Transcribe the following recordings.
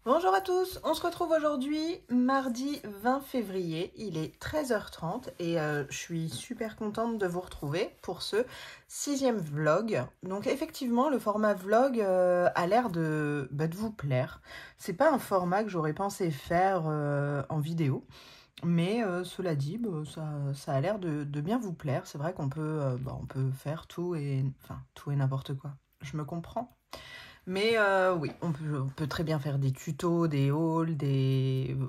Bonjour à tous, on se retrouve aujourd'hui mardi 20 février, il est 13h30 et je suis super contente de vous retrouver pour ce 6e vlog. Donc effectivement le format vlog a l'air de vous plaire. C'est pas un format que j'aurais pensé faire en vidéo, mais cela dit ça a l'air de bien vous plaire. C'est vrai qu'on peut, on peut faire tout et n'importe quoi, je me comprends. Mais oui, on peut très bien faire des tutos, des hauls,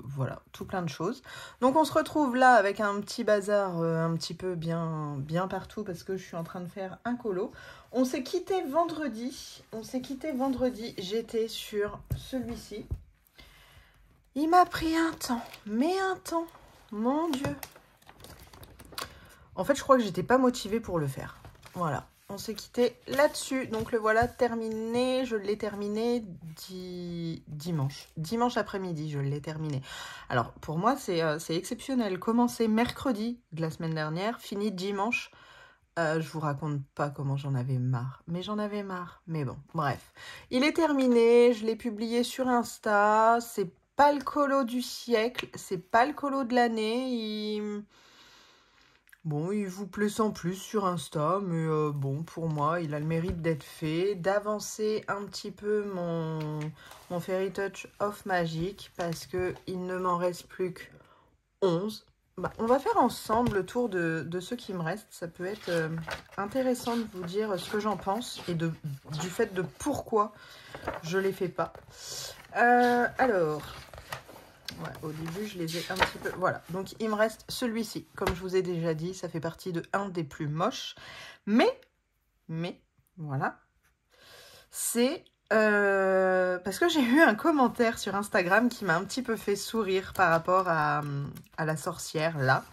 voilà, tout plein de choses. Donc on se retrouve là avec un petit bazar un petit peu bien partout parce que je suis en train de faire un colo. On s'est quitté vendredi. J'étais sur celui-ci. Il m'a pris un temps, mais un temps, mon Dieu. En fait, je crois que j'étais pas motivée pour le faire. Voilà. On s'est quitté là-dessus. Donc le voilà terminé. Je l'ai terminé dimanche. Dimanche après-midi, je l'ai terminé. Alors pour moi, c'est exceptionnel. Commencé mercredi de la semaine dernière, fini dimanche. Je vous raconte pas comment j'en avais marre. Mais j'en avais marre. Mais bon, bref. Il est terminé. Je l'ai publié sur Insta. C'est pas le colo du siècle. C'est pas le colo de l'année. Bon, il vous plaît sans plus sur Insta, mais bon, pour moi, il a le mérite d'être fait, d'avancer un petit peu mon Fairy Touch of Magic, parce qu'il ne m'en reste plus que 11. Bah, on va faire ensemble le tour de ceux qui me restent. Ça peut être intéressant de vous dire ce que j'en pense et du fait de pourquoi je les fais pas. Alors... Ouais, au début, je les ai un petit peu... Voilà, donc il me reste celui-ci. Comme je vous ai déjà dit, ça fait partie de un des plus moches. Mais, voilà. C'est parce que j'ai eu un commentaire sur Instagram qui m'a un petit peu fait sourire par rapport à la sorcière, là.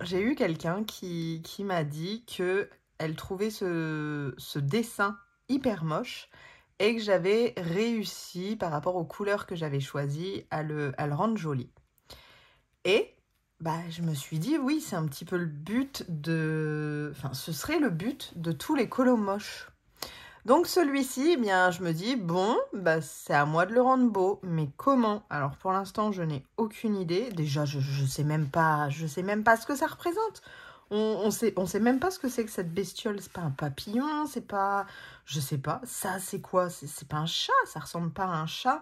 J'ai eu quelqu'un qui m'a dit qu'elle trouvait ce dessin hyper moche et que j'avais réussi, par rapport aux couleurs que j'avais choisies, à le rendre joli. Et bah, je me suis dit, oui, c'est un petit peu le but de... Enfin, ce serait le but de tous les colos moches. Donc celui-ci, eh bien, je me dis, bon, bah, c'est à moi de le rendre beau. Mais comment? Alors pour l'instant, je n'ai aucune idée. Déjà, je sais même pas ce que ça représente. On sait même pas ce que c'est que cette bestiole. C'est pas un papillon, c'est pas... Je sais pas. Ça, c'est quoi? C'est pas un chat, ça ressemble pas à un chat.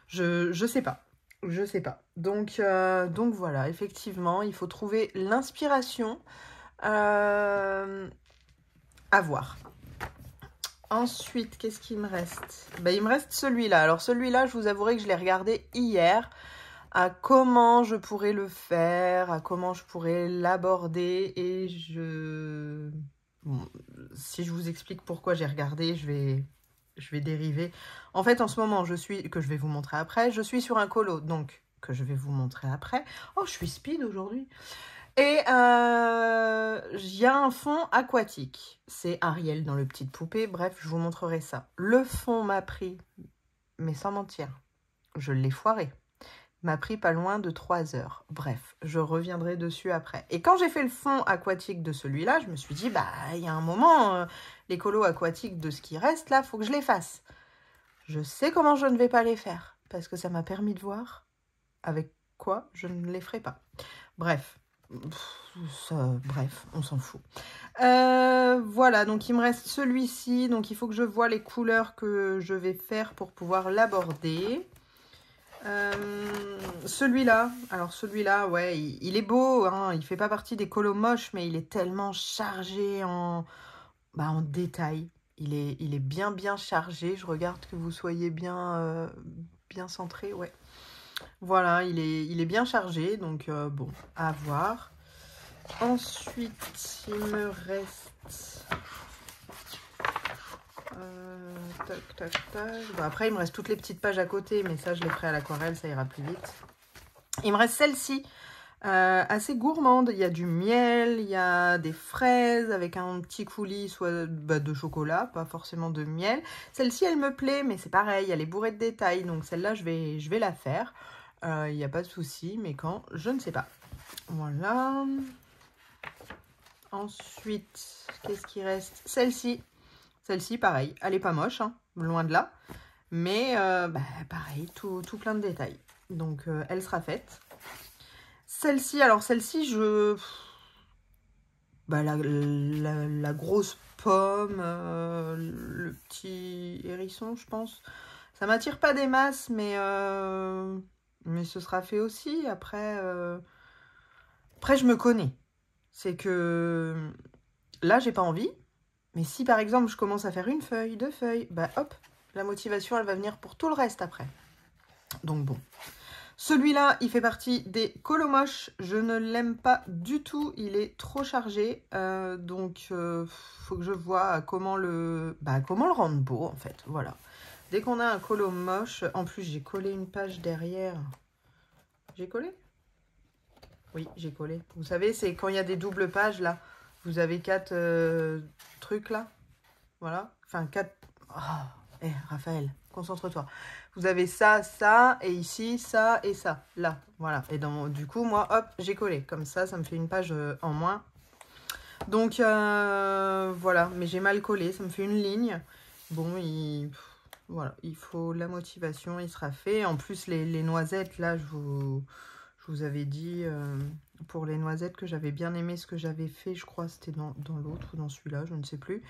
Je sais pas. Je sais pas. Donc voilà, effectivement, il faut trouver l'inspiration à voir. Ensuite, qu'est-ce qu'il me reste? Ben, il me reste celui-là. Alors celui-là, je vous avouerai que je l'ai regardé hier, à comment je pourrais le faire, à comment je pourrais l'aborder. Et bon, si je vous explique pourquoi j'ai regardé, je vais dériver. En fait, en ce moment, que je vais vous montrer après, je suis sur un colo, donc que je vais vous montrer après. Oh, je suis speed aujourd'hui. Et il y a un fond aquatique. C'est Ariel dans le Petite Poupée. Bref, je vous montrerai ça. Le fond m'a pris, mais sans mentir, je l'ai foiré. M'a pris pas loin de 3 heures. Bref, je reviendrai dessus après. Et quand j'ai fait le fond aquatique de celui-là, je me suis dit, bah, il y a un moment, les colos aquatiques de ce qui reste, là, faut que je les fasse. Je sais comment je ne vais pas les faire, parce que ça m'a permis de voir avec quoi je ne les ferai pas. Bref. Bref, on s'en fout. Voilà, donc il me reste celui-ci. Donc il faut que je vois les couleurs que je vais faire pour pouvoir l'aborder. Celui-là, alors celui-là, ouais, il est beau, hein, il fait pas partie des colos moches, mais il est tellement chargé en détail. Il est bien chargé. Je regarde que vous soyez bien centré, ouais. Voilà, il est bien chargé, donc bon, à voir. Ensuite, il me reste... tac. Bon, après, il me reste toutes les petites pages à côté, mais ça, je les ferai à l'aquarelle, ça ira plus vite. Il me reste celle-ci, assez gourmande. Il y a du miel, il y a des fraises avec un petit coulis, soit de chocolat, pas forcément de miel. Celle-ci, elle me plaît, mais c'est pareil, elle est bourrée de détails, donc celle-là, je vais la faire. Il n'y a pas de souci, mais quand, je ne sais pas. Voilà. Ensuite, qu'est-ce qui reste? Celle-ci. Celle-ci, pareil, elle est pas moche, hein, loin de là. Mais pareil, tout plein de détails. Donc elle sera faite. Celle-ci, alors celle-ci, la grosse pomme, le petit hérisson, je pense. Ça m'attire pas des masses, mais ce sera fait aussi. Après, je me connais. C'est que là, j'ai pas envie. Mais si par exemple, je commence à faire une feuille, deux feuilles, bah hop, la motivation, elle va venir pour tout le reste après. Donc bon. Celui-là, il fait partie des colomoches. Je ne l'aime pas du tout. Il est trop chargé. Donc, faut que je vois comment le rendre beau, en fait. Voilà. Dès qu'on a un colo moche, en plus, j'ai collé une page derrière. J'ai collé? Oui, j'ai collé. Vous savez, c'est quand il y a des doubles pages, là. Vous avez 4 trucs, là. Voilà. Enfin, 4... Oh, Raphaël, concentre-toi. Vous avez ça, ça, et ici, ça et ça. Là, voilà. Et du coup, moi, hop, j'ai collé. Comme ça me fait une page en moins. Donc, voilà. Mais j'ai mal collé. Ça me fait une ligne. Bon, voilà. Il faut la motivation. Il sera fait. En plus, les noisettes, là, je vous avais dit... pour les noisettes que j'avais bien aimé ce que j'avais fait, je crois c'était dans l'autre ou dans celui-là, je ne sais plus.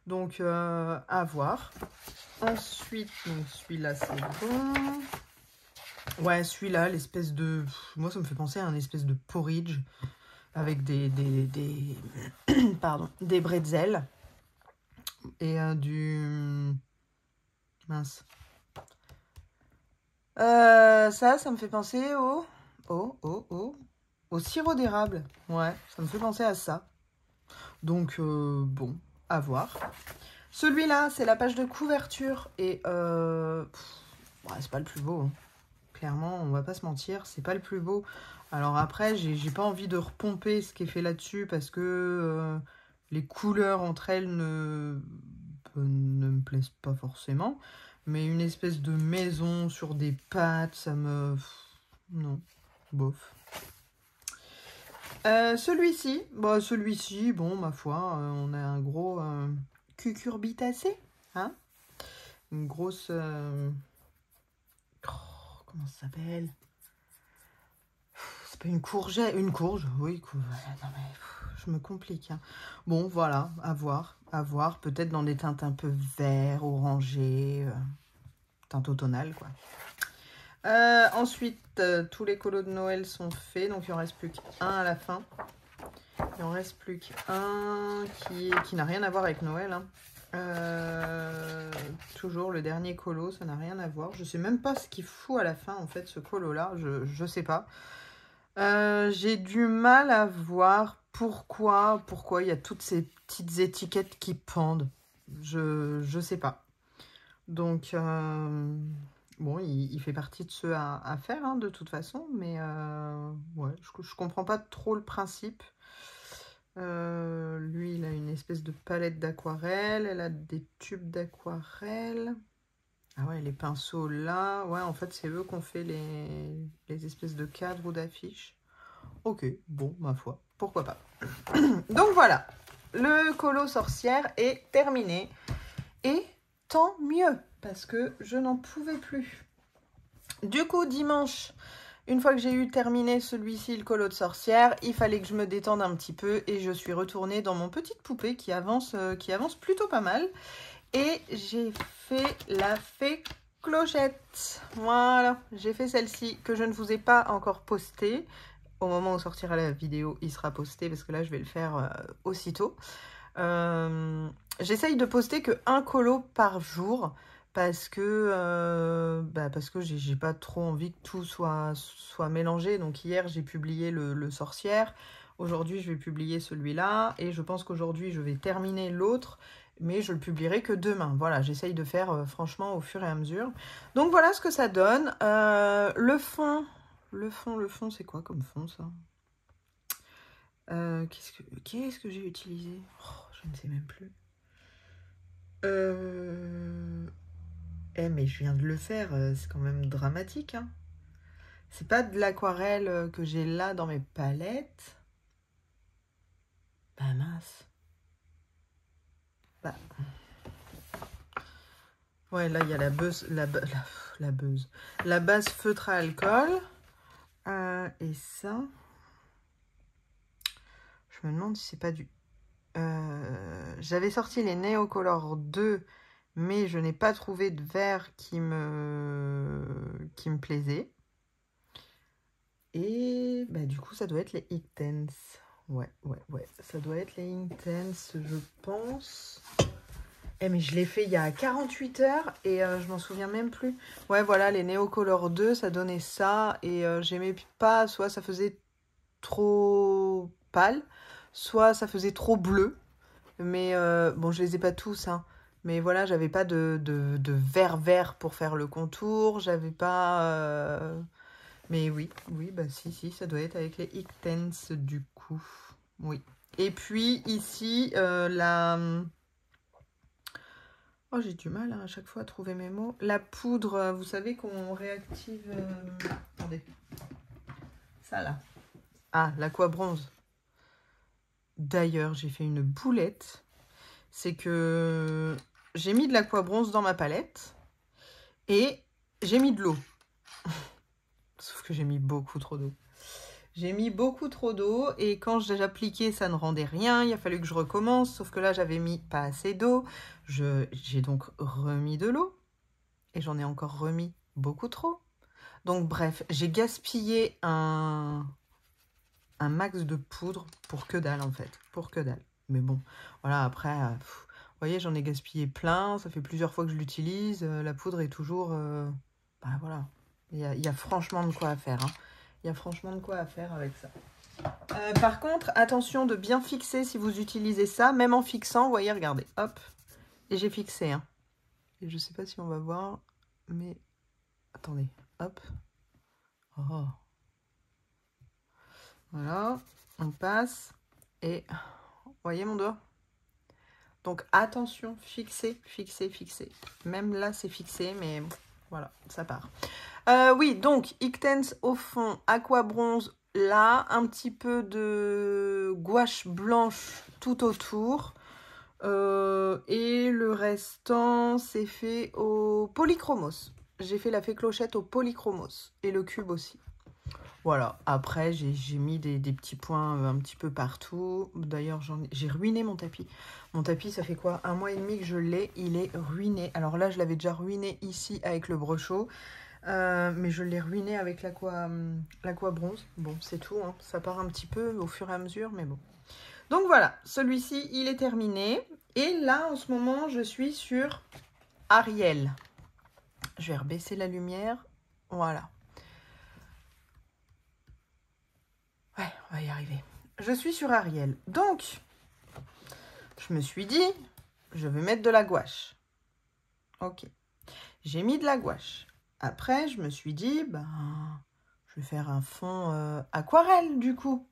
Donc à voir. Ensuite, celui-là c'est bon. Ouais, celui-là, l'espèce de... Moi ça me fait penser à un espèce de porridge avec des pardon, des bretzels et du... Mince. Ça me fait penser au sirop d'érable. Ouais, ça me fait penser à ça. Donc, bon, à voir. Celui-là, c'est la page de couverture. Et, ouais, c'est pas le plus beau. Hein. Clairement, on va pas se mentir, c'est pas le plus beau. Alors après, j'ai pas envie de repomper ce qui est fait là-dessus parce que les couleurs entre elles ne me plaisent pas forcément. Mais une espèce de maison sur des pattes, ça me... Non, bof. Celui-ci, bon, ma foi, on a un gros cucurbitacé, hein? Une grosse... comment ça s'appelle? C'est pas une courgette, une courge, oui. Non mais, je me complique. Hein. Bon, voilà, à voir, peut-être dans des teintes un peu vert, orangé, teinte automnale, quoi. Ensuite, tous les colos de Noël sont faits, donc il en reste plus qu'un à la fin. Il en reste plus qu'un qui n'a rien à voir avec Noël. Hein. Toujours le dernier colo, ça n'a rien à voir. Je sais même pas ce qu'il fout à la fin, en fait, ce colo-là. Je sais pas. J'ai du mal à voir pourquoi il y a toutes ces petites étiquettes qui pendent. Je sais pas. Donc, bon, il fait partie de ceux à faire, hein, de toute façon. Mais, ouais, je comprends pas trop le principe. Lui, il a une espèce de palette d'aquarelle. Elle a des tubes d'aquarelle. Ah ouais, les pinceaux là. Ouais, en fait, c'est eux qui ont fait les espèces de cadres ou d'affiches. Ok, bon, ma foi, pourquoi pas. Donc voilà, le colo sorcière est terminé. Et tant mieux, parce que je n'en pouvais plus. Du coup, dimanche... Une fois que j'ai eu terminé celui-ci, le colo de sorcière, il fallait que je me détende un petit peu et je suis retournée dans mon petite poupée qui avance plutôt pas mal. Et j'ai fait la fée clochette. Voilà, j'ai fait celle-ci que je ne vous ai pas encore postée. Au moment où sortira la vidéo, il sera posté parce que là, je vais le faire aussitôt. J'essaye de poster que un colo par jour. Parce que j'ai pas trop envie que tout soit mélangé. Donc hier, j'ai publié le sorcière. Aujourd'hui, je vais publier celui-là. Et je pense qu'aujourd'hui, je vais terminer l'autre. Mais je le publierai que demain. Voilà, j'essaye de faire franchement au fur et à mesure. Donc voilà ce que ça donne. Le fond, c'est quoi comme fond, ça? Qu'est-ce que j'ai utilisé? Je ne sais même plus. Mais je viens de le faire, c'est quand même dramatique. Hein. C'est pas de l'aquarelle que j'ai là dans mes palettes. Bah mince. Bah. Ouais, là, il y a la base, la base feutre à alcool. Et ça, je me demande si c'est pas du... J'avais sorti les Neocolor 2, mais je n'ai pas trouvé de vert qui me plaisait. Et bah, du coup, ça doit être les Inktense. Ouais, ça doit être les Inktense, je pense. Eh, mais je l'ai fait il y a 48 heures et je m'en souviens même plus. Ouais, voilà, les Neocolor 2, ça donnait ça. Et j'aimais pas, soit ça faisait trop pâle, soit ça faisait trop bleu. Mais bon, je les ai pas tous, hein. Mais voilà, j'avais pas de vert pour faire le contour. J'avais pas... Mais oui, bah si, ça doit être avec les Inktense du coup. Oui. Et puis ici, Oh, j'ai du mal hein, à chaque fois à trouver mes mots. La poudre, vous savez qu'on réactive... Attendez. Ça là. Ah, l'aquabronze. D'ailleurs, j'ai fait une boulette. C'est que j'ai mis de l'aquabronze dans ma palette. Et j'ai mis de l'eau. Sauf que j'ai mis beaucoup trop d'eau. J'ai mis beaucoup trop d'eau et quand j'ai appliqué, ça ne rendait rien. Il a fallu que je recommence, sauf que là, j'avais mis pas assez d'eau. J'ai donc remis de l'eau et j'en ai encore remis beaucoup trop. Donc bref, j'ai gaspillé un max de poudre pour que dalle en fait, pour que dalle. Mais bon, voilà, après, vous voyez, j'en ai gaspillé plein. Ça fait plusieurs fois que je l'utilise. La poudre est toujours... bah voilà, il y a franchement de quoi faire, hein. Il y a franchement de quoi faire avec ça. Par contre, attention de bien fixer si vous utilisez ça. Même en fixant, vous voyez, regardez, hop. Et j'ai fixé, hein. Et je sais pas si on va voir, mais... Attendez, hop. Oh. Voilà, on passe. Et, vous voyez mon doigt? Donc, attention, fixer. Même là, c'est fixé, mais voilà, ça part. Oui, donc, Inktense au fond, aquabronze là, un petit peu de gouache blanche tout autour. Et le restant, c'est fait au polychromos. J'ai fait la fée clochette au polychromos. Et le cube aussi. Voilà, après, j'ai mis des petits points un petit peu partout. D'ailleurs, j'ai ruiné mon tapis. Mon tapis, ça fait quoi? 1 mois et demi que je l'ai, il est ruiné. Alors là, je l'avais déjà ruiné ici avec le brochet. Mais je l'ai ruiné avec l'aquabronze. Bon, c'est tout, hein. Ça part un petit peu au fur et à mesure, mais bon. Donc voilà, celui-ci, il est terminé. Et là, en ce moment, je suis sur Ariel. Je vais rebaisser la lumière. Voilà. Ouais, on va y arriver. Je suis sur Ariel. Donc, je me suis dit, je vais mettre de la gouache. Ok. J'ai mis de la gouache. Après, je me suis dit, ben, je vais faire un fond aquarelle, du coup.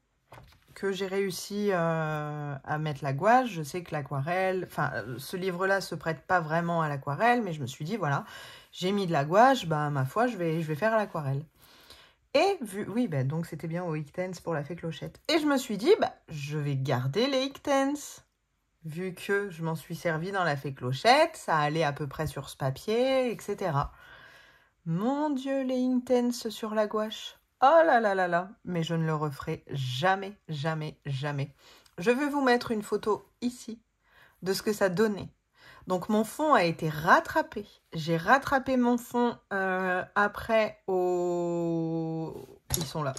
Que j'ai réussi à mettre la gouache. Je sais que l'aquarelle... Enfin, ce livre-là se prête pas vraiment à l'aquarelle, mais je me suis dit, voilà, j'ai mis de la gouache, bah, ma foi, je vais faire l'aquarelle. Et oui, bah, donc c'était bien au Inktense pour la fée clochette. Et je me suis dit, bah, je vais garder les Inktense. Vu que je m'en suis servi dans la fée clochette, ça allait à peu près sur ce papier, etc. Mon Dieu, les Inktense sur la gouache. Oh là là là là, mais je ne le referai jamais, jamais, jamais. Je vais vous mettre une photo ici de ce que ça donnait. Donc mon fond a été rattrapé. J'ai rattrapé mon fond après Ils sont là.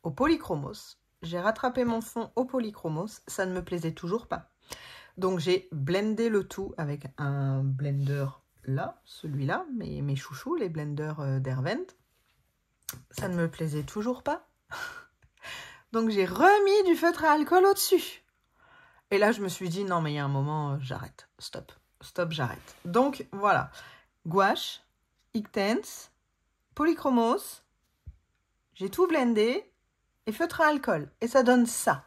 Au polychromos. J'ai rattrapé mon fond au polychromos. Ça ne me plaisait toujours pas. Donc j'ai blendé le tout avec un blender là, celui-là, mes chouchous, les blenders d'Hervent. Ça ne me plaisait toujours pas. Donc j'ai remis du feutre à alcool au-dessus. Et là, je me suis dit, non, mais il y a un moment, j'arrête. Stop, j'arrête. Donc voilà, gouache, Inktense, polychromos, j'ai tout blendé et feutre à alcool. Et ça donne ça.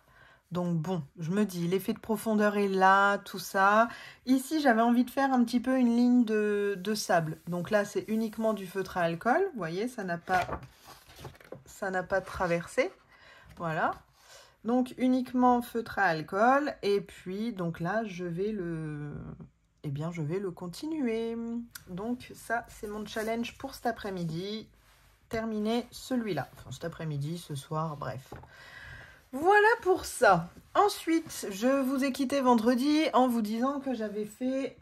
Donc bon, je me dis, l'effet de profondeur est là, tout ça. Ici, j'avais envie de faire un petit peu une ligne de sable. Donc là, c'est uniquement du feutre à alcool. Vous voyez, ça n'a pas traversé. Voilà. Donc uniquement feutre à alcool. Et puis, donc là, je vais eh bien, je vais le continuer. Donc, ça, c'est mon challenge pour cet après-midi. Terminer celui-là. Enfin, cet après-midi, ce soir, bref. Voilà pour ça. Ensuite, je vous ai quitté vendredi en vous disant que j'avais fait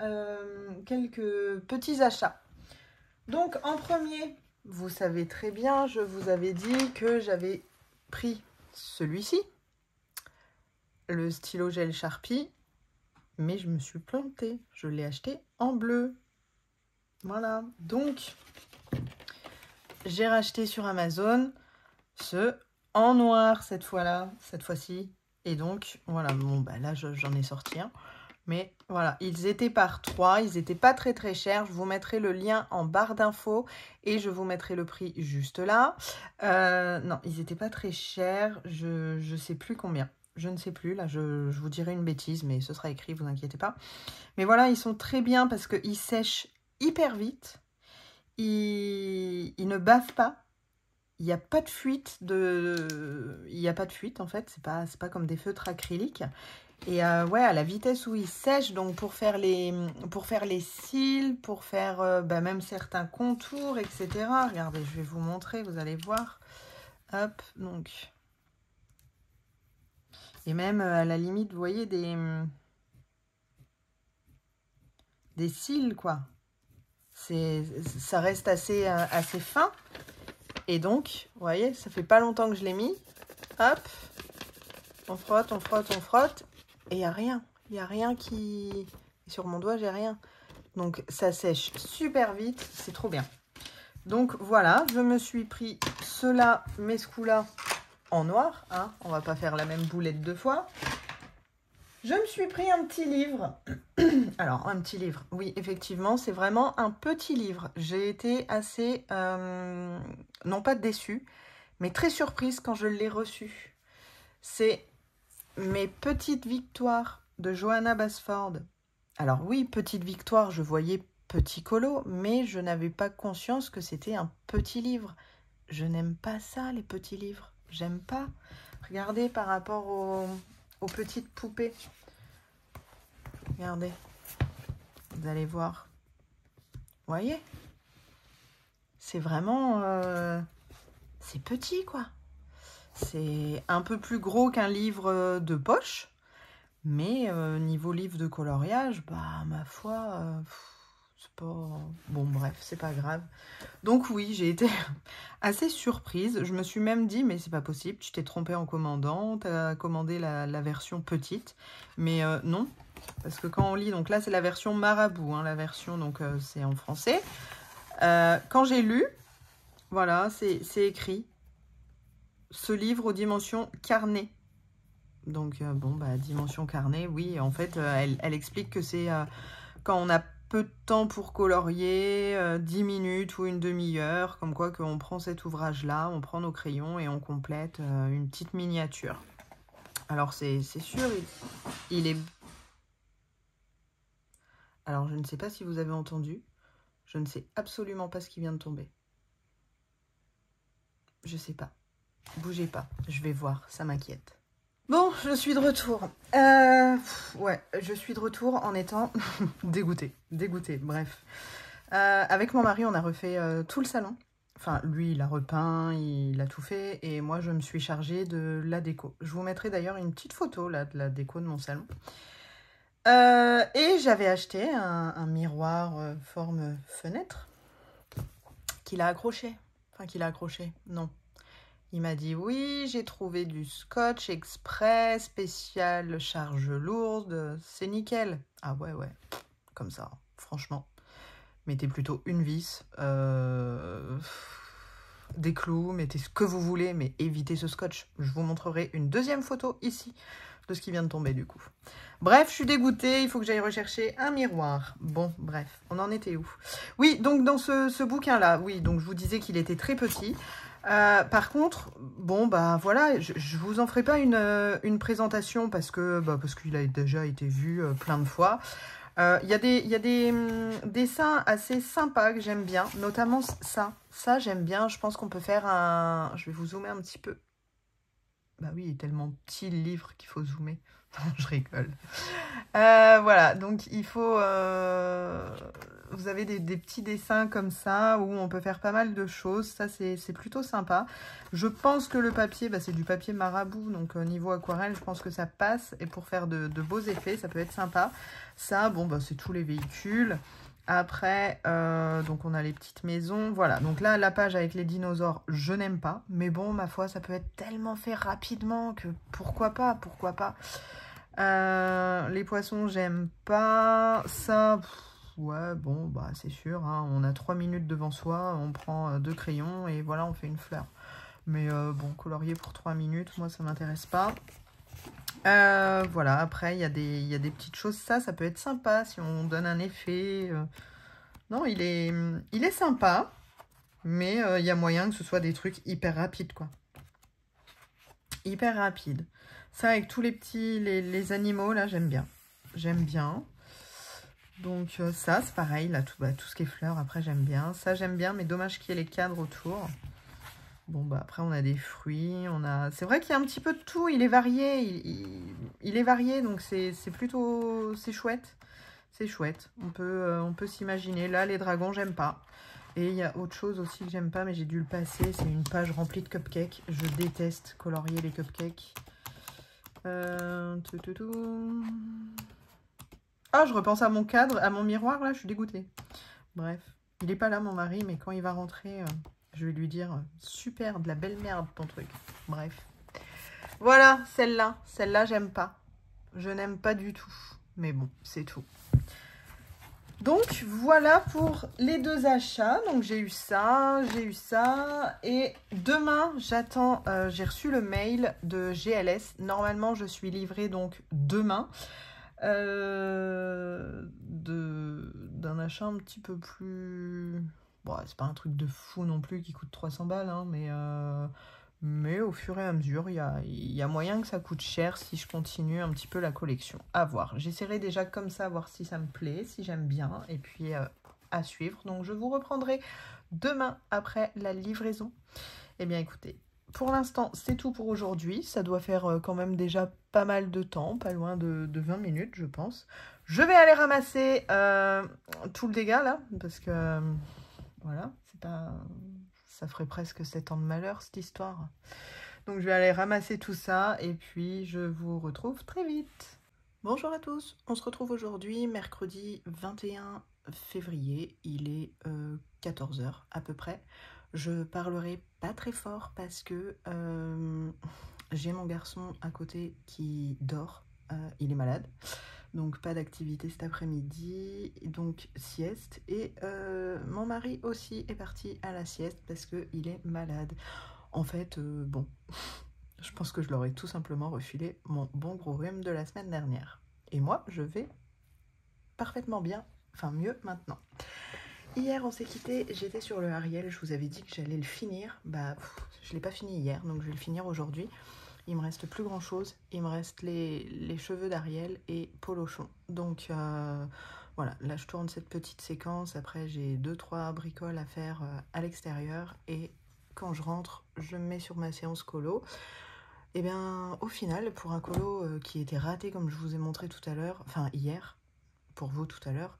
quelques petits achats. Donc, en premier, vous savez très bien, je vous avais dit que j'avais pris celui-ci, le stylo gel Sharpie, mais je me suis plantée. Je l'ai acheté en bleu. Voilà. Donc, j'ai racheté sur Amazon ce en noir cette fois-ci. Et donc, voilà, bon, bah là, j'en ai sorti un. Mais voilà, ils étaient par 3, ils n'étaient pas très très chers. Je vous mettrai le lien en barre d'infos et je vous mettrai le prix juste là. Non, ils n'étaient pas très chers, je sais plus combien. Je ne sais plus, là je vous dirai une bêtise, mais ce sera écrit, vous inquiétez pas. Mais voilà, ils sont très bien parce qu'ils sèchent hyper vite. Ils ne bavent pas. Il n'y a pas de fuite il n'y a pas de fuite en fait, c'est pas comme des feutres acryliques. Et ouais, à la vitesse où ils sèchent, donc pour faire les cils, pour faire même certains contours, etc. Regardez, je vais vous montrer, vous allez voir. Hop, donc. Et même à la limite, vous voyez, des cils, quoi. Ça reste assez fin. Et donc, vous voyez, ça fait pas longtemps que je l'ai mis. Hop, on frotte, on frotte, on frotte. Et il n'y a rien. Il n'y a rien qui... Sur mon doigt, j'ai rien. Donc, ça sèche super vite. C'est trop bien. Donc, voilà. Je me suis pris ceux-là, mes ce coup-là, en noir. Hein. On va pas faire la même boulette deux fois. Je me suis pris un petit livre. Alors, un petit livre. Oui, effectivement, c'est vraiment un petit livre. J'ai été assez... non pas déçue, mais très surprise quand je l'ai reçu. C'est... Mes petites victoires de Johanna Basford. Alors oui, petite victoire, je voyais petit colo, mais je n'avais pas conscience que c'était un petit livre. Je n'aime pas ça, les petits livres. J'aime pas. Regardez par rapport aux petites poupées. Regardez. Vous allez voir. Vous voyez? C'est vraiment... c'est petit, quoi. C'est un peu plus gros qu'un livre de poche. Mais niveau livre de coloriage, bah ma foi, c'est pas... Bon bref, c'est pas grave. Donc oui, j'ai été assez surprise. Je me suis même dit, mais c'est pas possible, tu t'es trompé en commandant, tu as commandé la version petite. Mais non, parce que quand on lit, donc là c'est la version Marabout, hein, la version, donc c'est en français. Quand j'ai lu, voilà, c'est écrit, ce livre aux dimensions carnet. Donc, bon, bah, dimension carnet, oui, en fait, elle explique que c'est quand on a peu de temps pour colorier, 10 minutes ou une demi-heure, comme quoi qu'on prend cet ouvrage-là, on prend nos crayons et on complète une petite miniature. Alors, c'est sûr, il est... Alors, je ne sais pas si vous avez entendu, je ne sais absolument pas ce qui vient de tomber. Je sais pas. Bougez pas, je vais voir, ça m'inquiète. Bon, je suis de retour. Ouais, je suis de retour en étant dégoûtée, bref. Avec mon mari, on a refait tout le salon. Enfin, lui, il a repeint, il a tout fait. Et moi, je me suis chargée de la déco. Je vous mettrai d'ailleurs une petite photo là, de la déco de mon salon. Et j'avais acheté un miroir forme fenêtre qu'il a accroché. Enfin, qu'il a accroché, non. Il m'a dit, oui, j'ai trouvé du scotch express, spécial, charge lourde, c'est nickel. Ah ouais, comme ça, franchement. Mettez plutôt une vis, des clous, mettez ce que vous voulez, mais évitez ce scotch. Je vous montrerai une deuxième photo ici de ce qui vient de tomber du coup. Bref, je suis dégoûtée, il faut que j'aille rechercher un miroir. Bon, bref, on en était où? Oui, donc dans ce bouquin-là, oui, donc je vous disais qu'il était très petit. Par contre, bon, bah voilà, je vous en ferai pas une présentation parce qu'il a déjà été vu plein de fois. Il y a des dessins assez sympas que j'aime bien, notamment ça. Ça, j'aime bien. Je pense qu'on peut faire un... Je vais vous zoomer un petit peu. Bah oui, il est tellement petit le livre qu'il faut zoomer. Je rigole. Voilà, donc il faut... vous avez des petits dessins comme ça où on peut faire pas mal de choses. Ça, c'est plutôt sympa. Je pense que le papier, bah, c'est du papier marabout. Donc, au niveau aquarelle, je pense que ça passe. Et pour faire de beaux effets, ça peut être sympa. Ça, bon, bah, c'est tous les véhicules. Après, donc on a les petites maisons. Voilà, donc là, la page avec les dinosaures, je n'aime pas. Mais bon, ma foi, ça peut être tellement fait rapidement que pourquoi pas, pourquoi pas. Les poissons, j'aime pas. Ça, ouais, bon, bah c'est sûr. Hein, on a 3 minutes devant soi, on prend 2 crayons et voilà, on fait une fleur. Mais bon, colorier pour 3 minutes, moi, ça m'intéresse pas. Voilà, après, il y a des petites choses. Ça peut être sympa si on donne un effet. Non, il est sympa, mais il y a moyen que ce soit des trucs hyper rapides, quoi. Hyper rapides. Ça, avec tous les petits, les animaux, là, j'aime bien. J'aime bien. Donc ça, c'est pareil, là, tout ce qui est fleurs, après, j'aime bien. Ça, j'aime bien, mais dommage qu'il y ait les cadres autour. Bon, bah après, on a des fruits, on a... C'est vrai qu'il y a un petit peu de tout, il est varié. Il est varié, donc c'est plutôt... C'est chouette. C'est chouette. On peut s'imaginer. Là, les dragons, j'aime pas. Et il y a autre chose aussi que j'aime pas, mais j'ai dû le passer. C'est une page remplie de cupcakes. Je déteste colorier les cupcakes. Ah, je repense à mon cadre, à mon miroir, là, je suis dégoûtée. Bref, il est pas là, mon mari, mais quand il va rentrer, je vais lui dire, super, de la belle merde, ton truc. Bref. Voilà, celle-là, j'aime pas. Je n'aime pas du tout. Mais bon, c'est tout. Donc, voilà pour les 2 achats. Donc, j'ai eu ça. Et demain, j'attends, j'ai reçu le mail de GLS. Normalement, je suis livrée donc demain. D'un achat un petit peu plus... Bon, c'est pas un truc de fou non plus qui coûte 300 balles, hein, mais au fur et à mesure, il y a moyen que ça coûte cher si je continue un petit peu la collection. À voir. J'essaierai déjà comme ça, voir si ça me plaît, si j'aime bien, et puis à suivre. Donc, je vous reprendrai demain après la livraison. Eh bien, écoutez, pour l'instant, c'est tout pour aujourd'hui. Ça doit faire quand même déjà pas mal de temps, pas loin de 20 minutes, je pense. Je vais aller ramasser tout le dégât, là, parce que, voilà, c'est pas... Ça ferait presque 7 ans de malheur, cette histoire. Donc, je vais aller ramasser tout ça, et puis je vous retrouve très vite. Bonjour à tous, on se retrouve aujourd'hui, mercredi 21 février. Il est 14 h à peu près. Je parlerai pas très fort parce que j'ai mon garçon à côté qui dort, il est malade, donc pas d'activité cet après-midi, donc sieste, et mon mari aussi est parti à la sieste parce qu'il est malade. En fait, bon, je pense que je leur ai tout simplement refilé mon bon gros rhume de la semaine dernière. Et moi, je vais parfaitement bien, enfin mieux maintenant. Hier, on s'est quitté, j'étais sur le Ariel, je vous avais dit que j'allais le finir. Bah, je ne l'ai pas fini hier, donc je vais le finir aujourd'hui. Il me reste plus grand chose, il me reste les cheveux d'Ariel et Polochon. Donc voilà, là je tourne cette petite séquence, après j'ai 2-3 bricoles à faire à l'extérieur. Et quand je rentre, je me mets sur ma séance colo. Et bien au final, pour un colo qui était raté comme je vous ai montré tout à l'heure, enfin hier, pour vous tout à l'heure,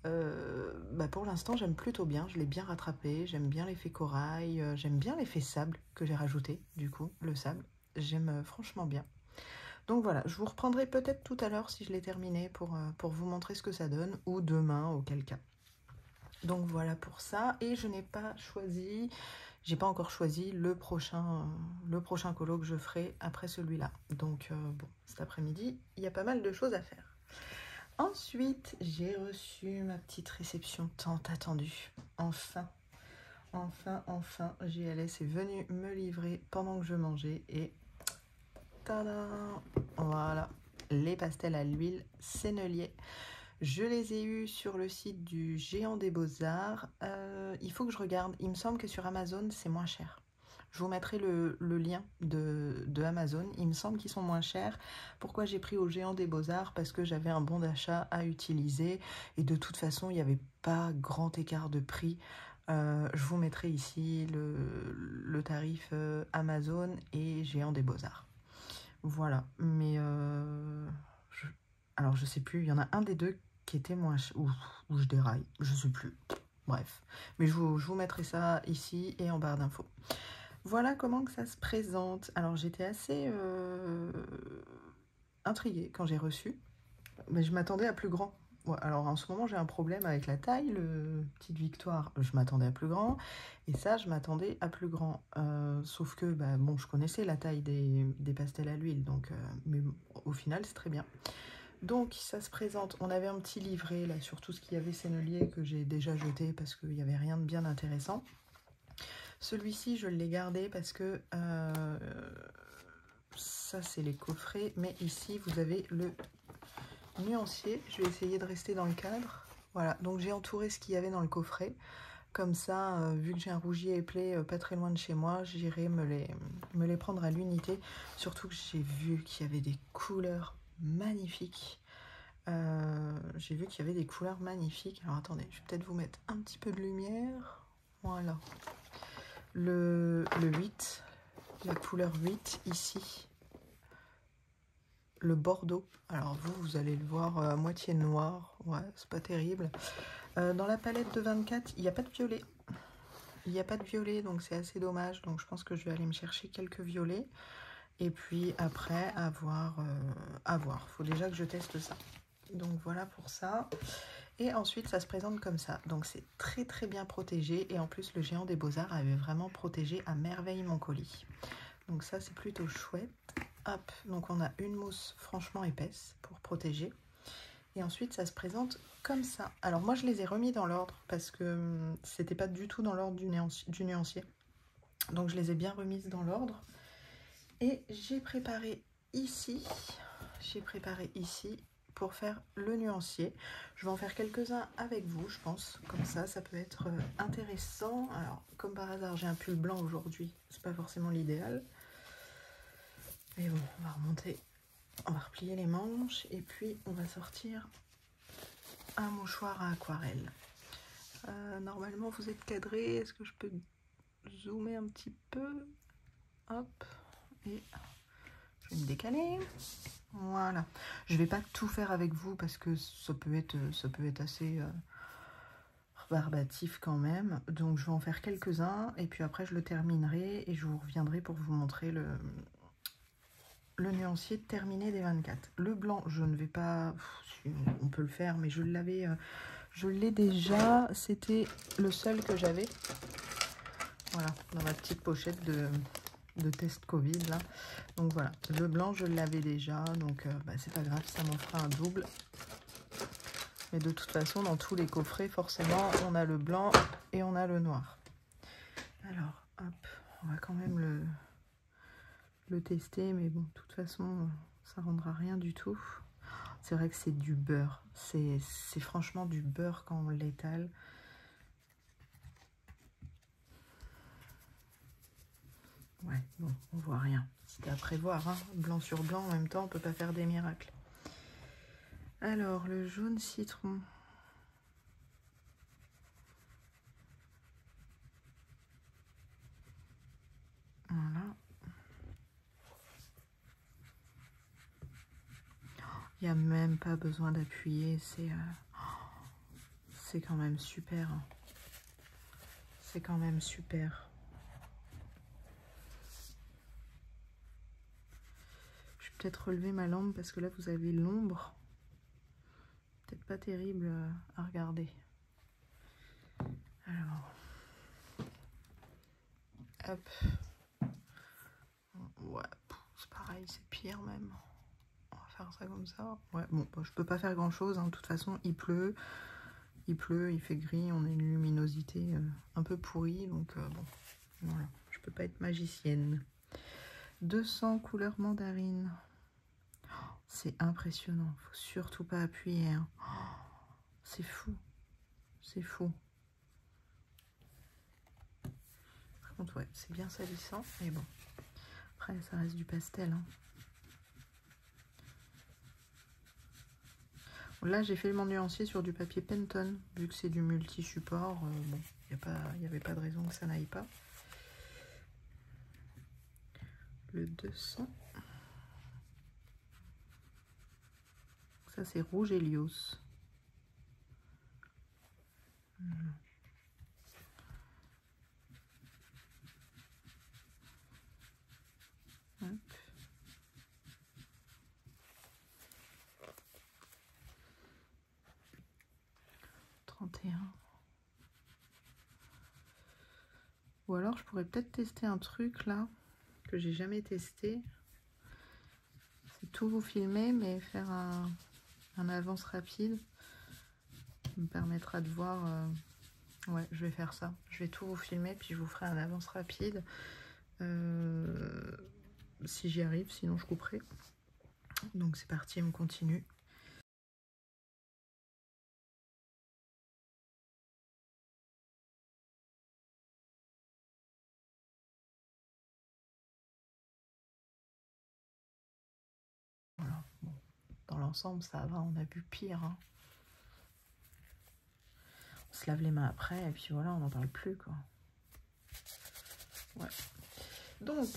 bah pour l'instant j'aime plutôt bien, je l'ai bien rattrapé, j'aime bien l'effet corail, j'aime bien l'effet sable que j'ai rajouté, du coup, le sable, j'aime franchement bien. Donc voilà, je vous reprendrai peut-être tout à l'heure si je l'ai terminé pour vous montrer ce que ça donne, ou demain, auquel cas. Donc voilà pour ça, et je n'ai pas choisi, j'ai pas encore choisi le prochain colo que je ferai après celui-là. Donc bon, cet après-midi, il y a pas mal de choses à faire. Ensuite, j'ai reçu ma petite réception tant attendue. Enfin, GLS est venu me livrer pendant que je mangeais et tada! Voilà, les pastels à l'huile Sennelier. Je les ai eus sur le site du Géant des Beaux-Arts. Il faut que je regarde. Il me semble que sur Amazon, c'est moins cher. Je vous mettrai le lien de Amazon. Il me semble qu'ils sont moins chers. Pourquoi j'ai pris au Géant des Beaux-Arts? Parce que j'avais un bon d'achat à utiliser. Et de toute façon, il n'y avait pas grand écart de prix. Je vous mettrai ici le tarif Amazon et Géant des Beaux-Arts. Voilà, mais alors je sais plus, il y en a un des deux qui était moins où je déraille, je sais plus. Bref, mais je vous mettrai ça ici et en barre d'infos. Voilà comment que ça se présente. Alors j'étais assez intriguée quand j'ai reçu, mais je m'attendais à plus grand. Ouais, alors en ce moment j'ai un problème avec la taille, le Petite Victoire, je m'attendais à plus grand, et ça je m'attendais à plus grand. Sauf que bah, bon, je connaissais la taille des pastels à l'huile, donc mais au final c'est très bien. Donc ça se présente, on avait un petit livret là sur tout ce qu'il y avait sennelier que j'ai déjà jeté parce qu'il n'y avait rien de bien intéressant. Celui-ci je l'ai gardé parce que ça c'est les coffrets, mais ici vous avez le nuancier. Je vais essayer de rester dans le cadre. Voilà, donc j'ai entouré ce qu'il y avait dans le coffret. Comme ça, vu que j'ai un rougier éplé pas très loin de chez moi, j'irai me les prendre à l'unité. Surtout que j'ai vu qu'il y avait des couleurs magnifiques. J'ai vu qu'il y avait des couleurs magnifiques. Alors attendez, je vais peut-être vous mettre un petit peu de lumière. Voilà. Le 8, la couleur 8 ici. Le bordeaux. Alors vous allez le voir à moitié noir. Ouais, c'est pas terrible. Dans la palette de 24, il n'y a pas de violet. Il n'y a pas de violet, donc c'est assez dommage. Donc je pense que je vais aller me chercher quelques violets. Et puis après, à voir. Il faut déjà que je teste ça. Donc voilà pour ça. Et ensuite, ça se présente comme ça. Donc c'est très très bien protégé. Et en plus, le géant des Beaux-Arts avait vraiment protégé à merveille mon colis. Donc ça, c'est plutôt chouette. Hop, donc on a une mousse franchement épaisse pour protéger. Et ensuite, ça se présente comme ça. Alors moi, je les ai remis dans l'ordre parce que c'était pas du tout dans l'ordre du nuancier. Donc je les ai bien remises dans l'ordre. Et j'ai préparé ici pour faire le nuancier. Je vais en faire quelques-uns avec vous, je pense. Comme ça, ça peut être intéressant. Alors, comme par hasard, j'ai un pull blanc aujourd'hui. C'est pas forcément l'idéal. Mais bon, on va remonter. On va replier les manches. Et puis, on va sortir un mouchoir à aquarelle. Normalement, vous êtes cadré. Est-ce que je peux zoomer un petit peu? Hop. Et je vais me décaler. Voilà. Je vais pas tout faire avec vous parce que ça peut être assez rébarbatif quand même. Donc je vais en faire quelques-uns et puis après je le terminerai et je vous reviendrai pour vous montrer le nuancier terminé des 24. Le blanc, je ne vais pas... On peut le faire, mais je l'ai déjà. C'était le seul que j'avais. Voilà, dans ma petite pochette de test Covid là. Donc voilà, le blanc je l'avais déjà, donc bah, c'est pas grave, ça m'en fera un double. Mais de toute façon, dans tous les coffrets, forcément, on a le blanc et on a le noir. Alors, hop, on va quand même le tester, mais bon, de toute façon, ça rendra rien du tout. C'est vrai que c'est du beurre, c'est franchement du beurre quand on l'étale. Ouais, bon, on voit rien. C'était à prévoir, hein. Blanc sur blanc, en même temps, on peut pas faire des miracles. Alors, le jaune citron. Voilà. Il n'y a même pas besoin d'appuyer, c'est quand même super. C'est quand même super. Je vais peut-être relever ma lampe parce que là, vous avez l'ombre. Peut-être pas terrible à regarder. Alors, hop. Ouais, c'est pareil, c'est pire même. On va faire ça comme ça. Ouais, bon, je peux pas faire grand-chose. Hein. De toute façon, il pleut, il fait gris. On a une luminosité un peu pourrie. Donc, bon, voilà. Je peux pas être magicienne. 200 couleurs mandarine. C'est impressionnant. Faut surtout pas appuyer. Hein. C'est fou. C'est fou. Par contre, ouais, c'est bien salissant. Mais bon. Après, ça reste du pastel. Hein. Là, j'ai fait mon nuancier sur du papier Penton. Vu que c'est du multi-support, bon, il n'y avait pas de raison que ça n'aille pas. Le 200. Ça c'est rouge Helios. Hop. 31. Ou alors je pourrais peut-être tester un truc là que j'ai jamais testé. C'est tout vous filmer mais faire un avance rapide. Ça me permettra de voir. Ouais, je vais faire ça. Je vais tout vous filmer puis je vous ferai un avance rapide. Si j'y arrive, sinon je couperai. Donc c'est parti, on continue. Voilà. Bon, dans l'ensemble, ça va, on a vu pire. Hein. On se lave les mains après et puis voilà, on n'en parle plus quoi. Ouais. Donc,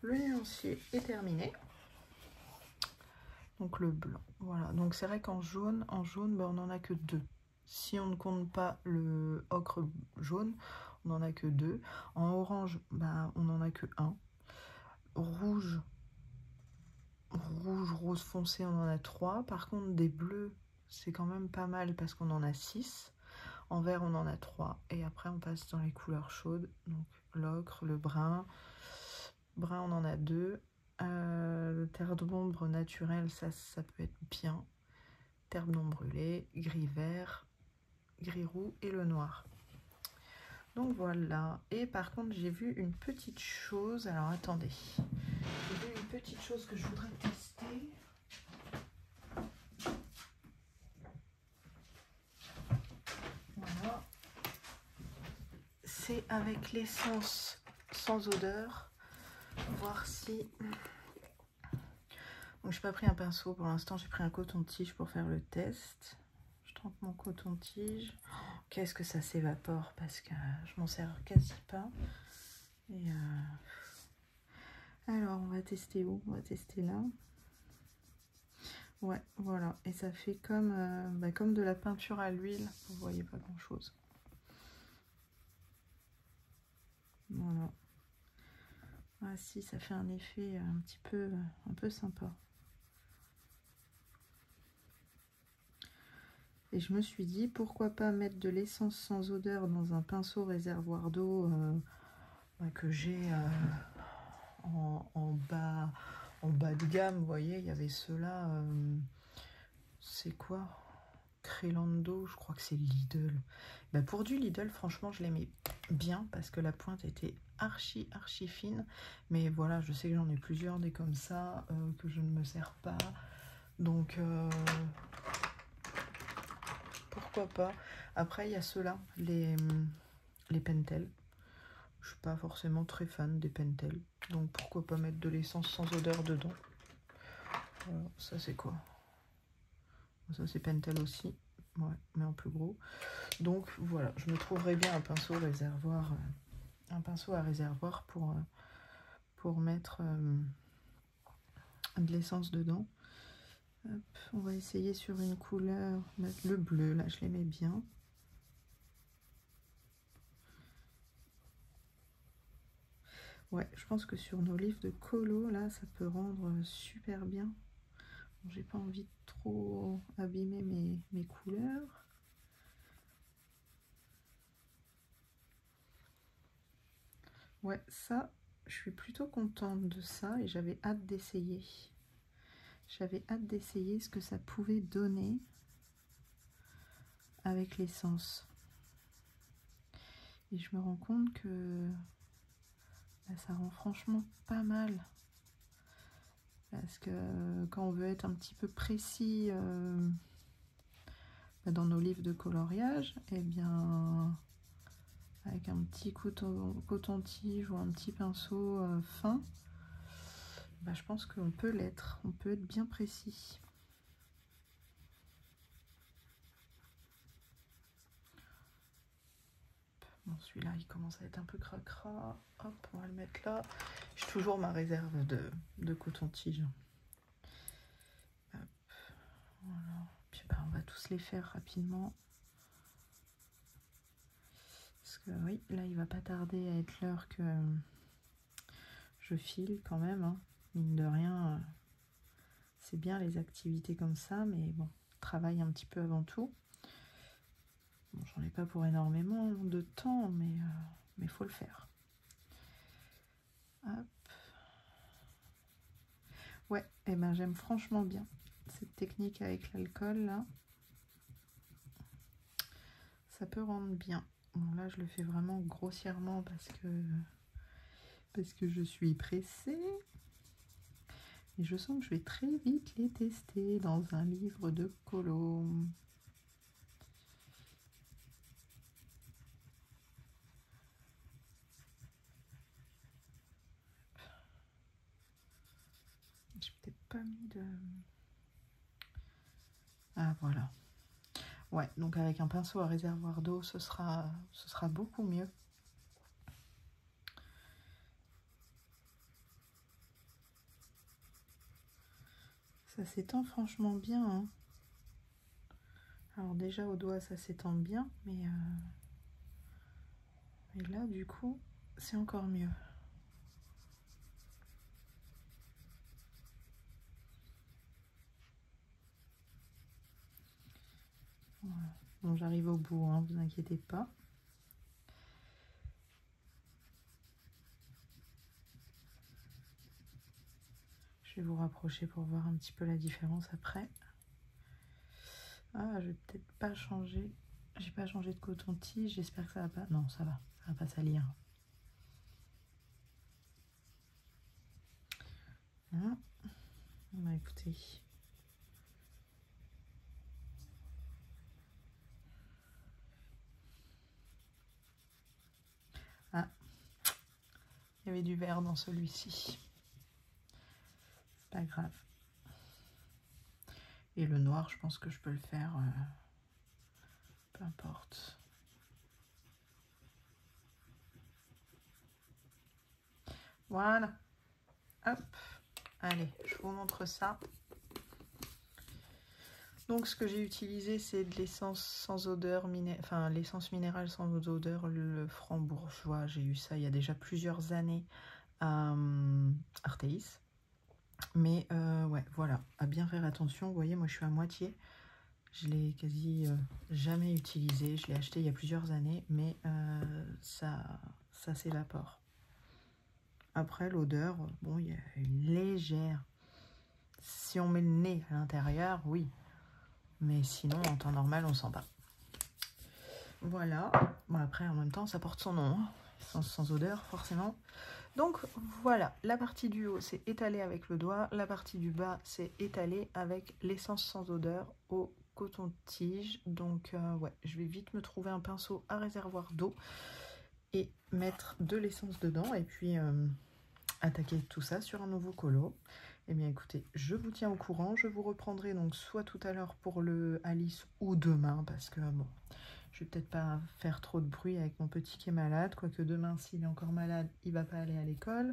le nuancier est terminé. Donc le blanc, voilà. Donc c'est vrai qu'en jaune, ben, on n'en a que 2. Si on ne compte pas le ocre jaune, on n'en a que 2. En orange, ben, on n'en a que 1. Rouge, rose foncé, on en a 3. Par contre, des bleus, c'est quand même pas mal parce qu'on en a 6. En vert, on en a 3. Et après, on passe dans les couleurs chaudes. Donc l'ocre, le brun. Brun, on en a 2. Le terre d'ombre naturel, ça peut être bien. Terre non brûlée, gris vert, gris roux et le noir. Donc voilà. Et par contre, j'ai vu une petite chose. Alors attendez. J'ai vu une petite chose que je voudrais tester. Voilà. C'est avec l'essence sans odeur. Voir si... Donc j'ai pas pris un pinceau pour l'instant, j'ai pris un coton-tige pour faire le test. Je trempe mon coton-tige. Qu'est-ce que ça s'évapore parce que je m'en sers quasi pas. Et alors on va tester où? On va tester là. Ouais, voilà. Et ça fait comme, comme de la peinture à l'huile. Vous voyez pas grand chose. Voilà. Ah si, ça fait un effet un peu sympa. Et je me suis dit, pourquoi pas mettre de l'essence sans odeur dans un pinceau réservoir d'eau que j'ai en bas de gamme. Vous voyez, il y avait ceux-là. C'est quoi? Crelando, je crois que c'est Lidl. Ben pour du Lidl, franchement, je l'aimais bien parce que la pointe était archi fine. Mais voilà, je sais que j'en ai plusieurs des comme ça que je ne me sers pas. Donc... pourquoi pas. Après il y a ceux-là, les Pentel. Je suis pas forcément très fan des Pentel, donc pourquoi pas mettre de l'essence sans odeur dedans. Voilà, ça c'est quoi? Ça c'est Pentel aussi, ouais, mais en plus gros. Donc voilà, je me trouverai bien un pinceau réservoir, un pinceau à réservoir pour mettre de l'essence dedans. Hop, on va essayer sur une couleur, mettre le bleu, là je l'aimais bien. Ouais, je pense que sur nos livres de colo, là, ça peut rendre super bien. Bon, j'ai pas envie de trop abîmer mes couleurs. Ouais, ça, je suis plutôt contente de ça et j'avais hâte d'essayer. J'avais hâte d'essayer ce que ça pouvait donner avec l'essence. Et je me rends compte que ça rend franchement pas mal. Parce que quand on veut être un petit peu précis dans nos livres de coloriage, eh bien, avec un petit coton-tige ou un petit pinceau fin, je pense qu'on peut l'être, on peut être bien précis. Bon, celui-là, il commence à être un peu cracra. Hop, on va le mettre là. J'ai toujours ma réserve de coton-tige. Voilà. tous les faire rapidement. Parce que oui, là il va pas tarder à être l'heure que je file quand même, hein. Mine de rien, c'est bien les activités comme ça, mais bon, travail un petit peu avant tout. Bon, j'en ai pas pour énormément de temps, mais faut le faire. Hop. Ouais, et ben j'aime franchement bien cette technique avec l'alcool là. Ça peut rendre bien. Bon là je le fais vraiment grossièrement parce que je suis pressée. Et je sens que je vais très vite les tester dans un livre de colo. J'ai peut-être pas mis de... Ah voilà. Ouais, donc avec un pinceau à réservoir d'eau, ce sera beaucoup mieux. Ça s'étend franchement bien, hein. Alors déjà au doigt ça s'étend bien, mais là du coup c'est encore mieux. Voilà. Bon, j'arrive au bout, hein, vous inquiétez pas. Je vais vous rapprocher pour voir un petit peu la différence après. Ah, je vais peut-être pas changer. J'ai pas changé de coton-tige, j'espère que ça va pas... Non, ça va pas salir. Voilà. Bah écoutez... Ah, il y avait du vert dans celui-ci. Pas grave. Et le noir, je pense que je peux le faire, peu importe. Voilà. Hop. Allez, je vous montre ça. Donc ce que j'ai utilisé, c'est de l'essence sans odeur, enfin l'essence minérale sans odeur, le frambourgeois. J'ai eu ça il y a déjà plusieurs années à Artéis. Mais ouais, voilà, à bien faire attention. Vous voyez, moi je suis à moitié. Je l'ai quasi jamais utilisé. Je l'ai acheté il y a plusieurs années, mais ça s'évapore. Après, l'odeur, bon, il y a une légère. Si on met le nez à l'intérieur, oui. Mais sinon, en temps normal, on sent pas. Voilà. Bon, après, en même temps, ça porte son nom. Hein. Sans odeur, forcément. Donc, voilà. La partie du haut, c'est étalé avec le doigt. La partie du bas, c'est étalé avec l'essence sans odeur au coton-tige. Donc, ouais, je vais vite me trouver un pinceau à réservoir d'eau et mettre de l'essence dedans. Et puis, attaquer tout ça sur un nouveau colo. Eh bien écoutez, je vous tiens au courant, je vous reprendrai donc soit tout à l'heure pour le Alice ou demain, parce que bon, je vais peut-être pas faire trop de bruit avec mon petit qui est malade, quoique demain s'il est encore malade, il va pas aller à l'école.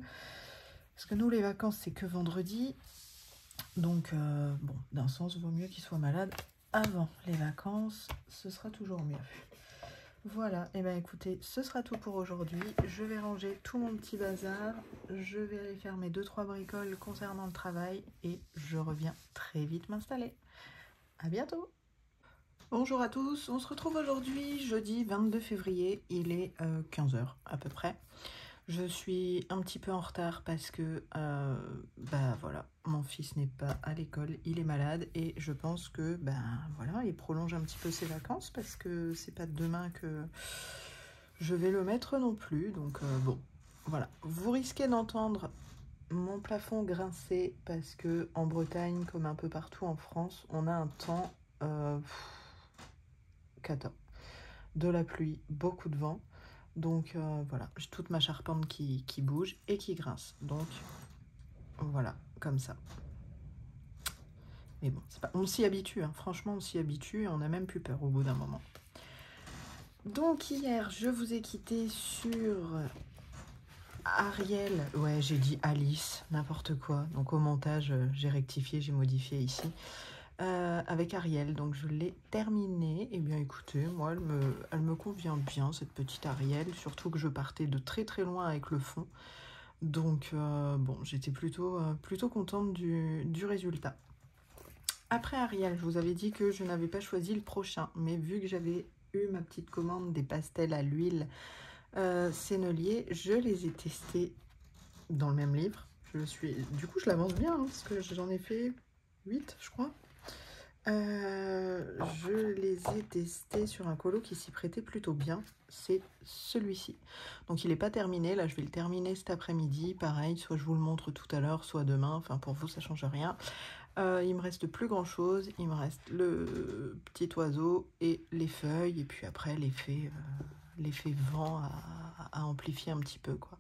Parce que nous les vacances c'est que vendredi, donc bon, d'un sens, vaut mieux qu'il soit malade avant les vacances, ce sera toujours mieux. Voilà, et bien écoutez, ce sera tout pour aujourd'hui. Je vais ranger tout mon petit bazar. Je vais aller faire mes 2-3 bricoles concernant le travail et je reviens très vite m'installer. À bientôt! Bonjour à tous, on se retrouve aujourd'hui, jeudi 22 février, il est 15 h à peu près. Je suis un petit peu en retard parce que, bah voilà, mon fils n'est pas à l'école, il est malade et je pense que, ben voilà, il prolonge un petit peu ses vacances parce que c'est pas demain que je vais le mettre non plus. Donc bon, voilà, vous risquez d'entendre mon plafond grincer parce que en Bretagne, comme un peu partout en France, on a un temps cata, de la pluie, beaucoup de vent. Donc voilà, j'ai toute ma charpente qui bouge et qui grince. Donc voilà, comme ça. Mais bon, pas... on s'y habitue, hein. Franchement, on s'y habitue et on n'a même plus peur au bout d'un moment. Donc hier, je vous ai quitté sur Ariel. Ouais, j'ai dit Alice, n'importe quoi. Donc au montage, j'ai rectifié, j'ai modifié ici. avec Ariel. Donc je l'ai terminée. Et bien écoutez, moi elle me convient bien cette petite Ariel, surtout que je partais de très très loin avec le fond. Donc bon, j'étais plutôt contente du résultat. Après Ariel, je vous avais dit que je n'avais pas choisi le prochain, mais vu que j'avais eu ma petite commande des pastels à l'huile Sennelier, je les ai testés dans le même livre. Du coup, je l'avance bien, hein, parce que j'en ai fait 8, je crois. Je les ai testés sur un colo qui s'y prêtait plutôt bien. C'est celui-ci. Donc il n'est pas terminé. Là, je vais le terminer cet après-midi. Pareil, soit je vous le montre tout à l'heure, soit demain. Enfin, pour vous, ça change rien. Il me reste plus grand-chose. Il me reste le petit oiseau et les feuilles. Et puis après, l'effet vent à amplifier un petit peu, quoi.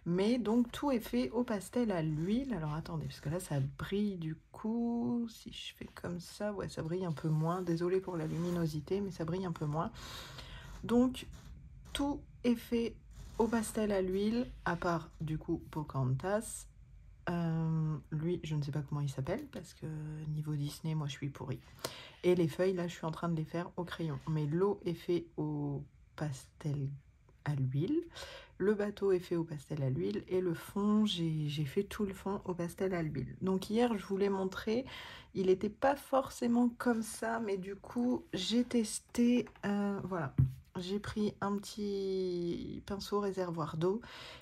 Mais donc tout est fait au pastel à l'huile. Alors attendez, parce que là ça brille du coup. Si je fais comme ça, ouais, ça brille un peu moins. Désolée pour la luminosité, mais ça brille un peu moins. Donc tout est fait au pastel à l'huile, à part du coup Pocahontas. Lui, je ne sais pas comment il s'appelle, parce que niveau Disney, moi je suis pourrie. Et les feuilles, là, je suis en train de les faire au crayon. Mais l'eau est fait au pastel à l'huile. Le bateau est fait au pastel à l'huile et le fond, j'ai fait tout le fond au pastel à l'huile. Donc hier, je vous l'ai montré, il n'était pas forcément comme ça, mais du coup, j'ai testé, voilà. J'ai pris un petit pinceau réservoir d'eau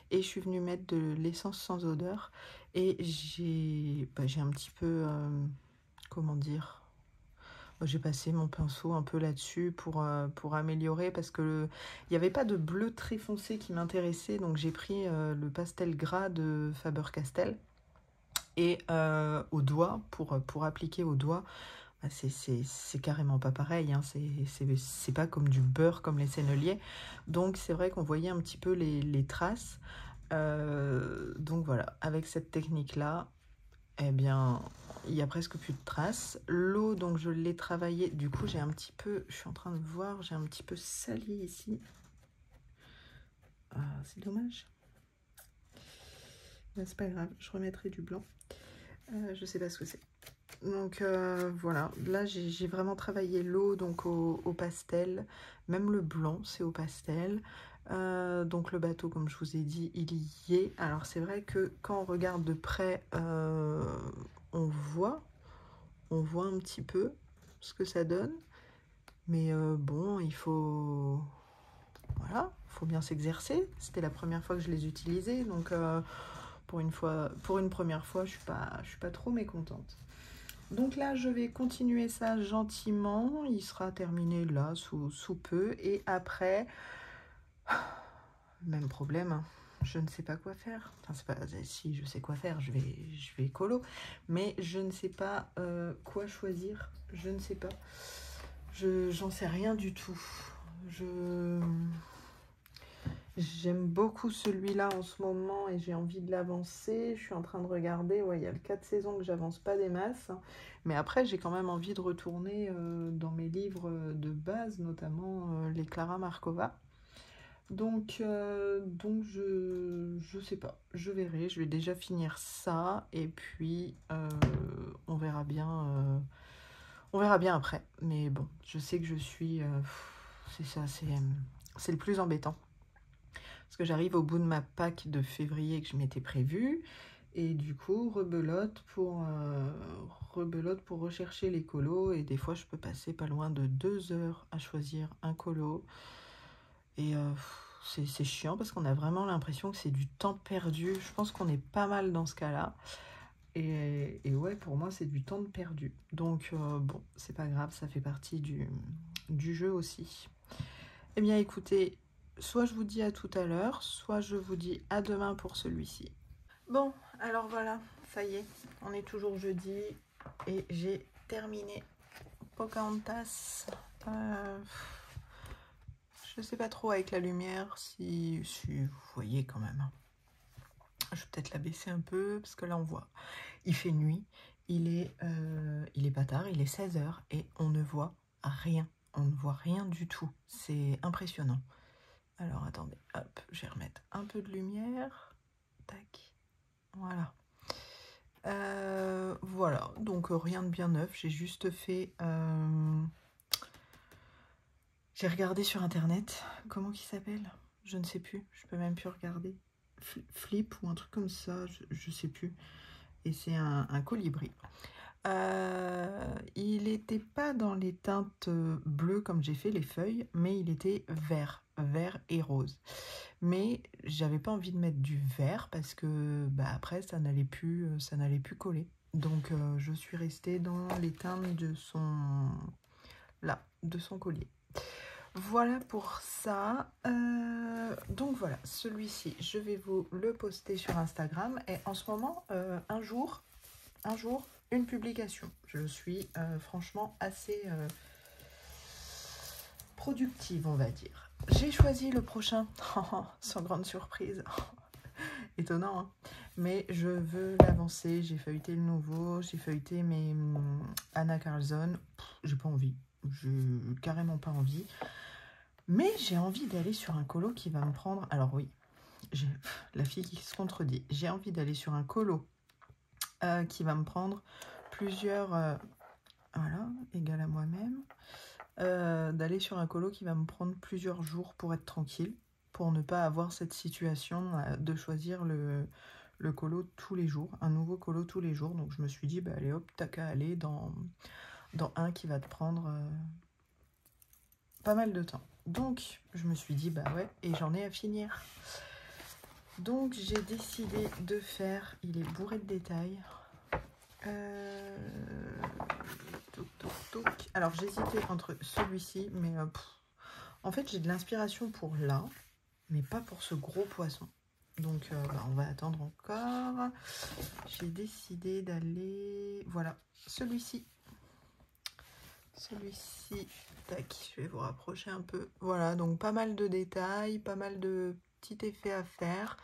et je suis venue mettre de l'essence sans odeur. Et j'ai un petit peu, comment dire... J'ai passé mon pinceau un peu là-dessus pour améliorer parce que il n'y avait pas de bleu très foncé qui m'intéressait. Donc j'ai pris le pastel gras de Faber-Castell et au doigt, pour appliquer au doigt. C'est carrément pas pareil, hein. C'est pas comme du beurre comme les senneliers. Donc c'est vrai qu'on voyait un petit peu les traces. Donc voilà, avec cette technique-là, eh bien, il y a presque plus de traces. L'eau, donc je l'ai travaillée. Du coup, j'ai un petit peu, je suis en train de voir, j'ai un petit peu sali ici. Ah, c'est dommage. C'est pas grave, je remettrai du blanc. Je sais pas ce que c'est. Donc voilà, là j'ai vraiment travaillé l'eau donc au pastel. Même le blanc, c'est au pastel. Donc le bateau, comme je vous ai dit, il y est. Alors c'est vrai que quand on regarde de près, on voit un petit peu ce que ça donne. Mais bon, voilà, faut bien s'exercer. C'était la première fois que je les utilisais, donc pour une première fois, je suis pas trop mécontente. Donc là, je vais continuer ça gentiment. Il sera terminé là, sous peu. Et après, même problème, hein. Je ne sais pas quoi faire. Enfin, c'est pas, si je sais quoi faire, je vais écolo. Mais je ne sais pas quoi choisir. Je ne sais pas. J'en sais rien du tout. J'aime beaucoup celui-là en ce moment et j'ai envie de l'avancer. Je suis en train de regarder. Ouais, il y a le 4 saisons que j'avance pas des masses. Mais après, j'ai quand même envie de retourner dans mes livres de base, notamment les Clara Markova. Donc je sais pas, je verrai, je vais déjà finir ça et puis on verra bien après. Mais bon, je sais que je suis, c'est ça, c'est le plus embêtant. Parce que j'arrive au bout de ma Pâques de février que je m'étais prévue et du coup rebelote pour rechercher les colos et des fois je peux passer pas loin de 2 heures à choisir un colo. Et c'est chiant parce qu'on a vraiment l'impression que c'est du temps perdu. Je pense qu'on est pas mal dans ce cas-là. Et ouais, pour moi, c'est du temps de perdu. Donc, bon, c'est pas grave, ça fait partie du jeu aussi. Eh bien, écoutez, soit je vous dis à tout à l'heure, soit je vous dis à demain pour celui-ci. Bon, alors voilà, ça y est, on est toujours jeudi et j'ai terminé Pocahontas. Je sais pas trop avec la lumière si vous voyez quand même. Je vais peut-être la baisser un peu parce que là on voit. Il fait nuit, il est pas tard, il est 16 h et on ne voit rien. On ne voit rien du tout. C'est impressionnant. Alors attendez, hop, je vais remettre un peu de lumière. Tac, voilà. Voilà, donc rien de bien neuf, j'ai juste fait... J'ai regardé sur internet, comment qu'il s'appelle? Je ne sais plus, je peux même plus regarder. Flip ou un truc comme ça, je sais plus. Et c'est un colibri. Il n'était pas dans les teintes bleues comme j'ai fait les feuilles, mais il était vert, vert et rose. Mais j'avais pas envie de mettre du vert parce que bah, après ça n'allait plus coller. Donc je suis restée dans les teintes de son de son collier. Voilà pour ça. Donc voilà, celui-ci, je vais vous le poster sur Instagram. Et en ce moment, un jour, une publication. Je suis franchement assez productive, on va dire. J'ai choisi le prochain, sans grande surprise. Étonnant, hein. Mais je veux l'avancer. J'ai feuilleté le nouveau, j'ai feuilleté mes Anna Carlson. J'ai pas envie, j'ai carrément pas envie. Mais j'ai envie d'aller sur un colo qui va me prendre... Alors oui, la fille qui se contredit. J'ai envie d'aller sur un colo qui va me prendre plusieurs... voilà, égal à moi-même. D'aller sur un colo qui va me prendre plusieurs jours pour être tranquille, pour ne pas avoir cette situation de choisir le colo tous les jours, un nouveau colo tous les jours. Donc je me suis dit, bah allez hop, t'as qu'à aller dans un qui va te prendre pas mal de temps. Donc je me suis dit, bah ouais, et j'en ai à finir. Donc j'ai décidé de faire, il est bourré de détails. Alors j'hésitais entre celui-ci, mais en fait j'ai de l'inspiration pour là, mais pas pour ce gros poisson. Donc bah, on va attendre encore. J'ai décidé d'aller... Voilà, celui-ci. Celui-ci, tac, je vais vous rapprocher un peu. Voilà, donc pas mal de détails, pas mal de petits effets à faire.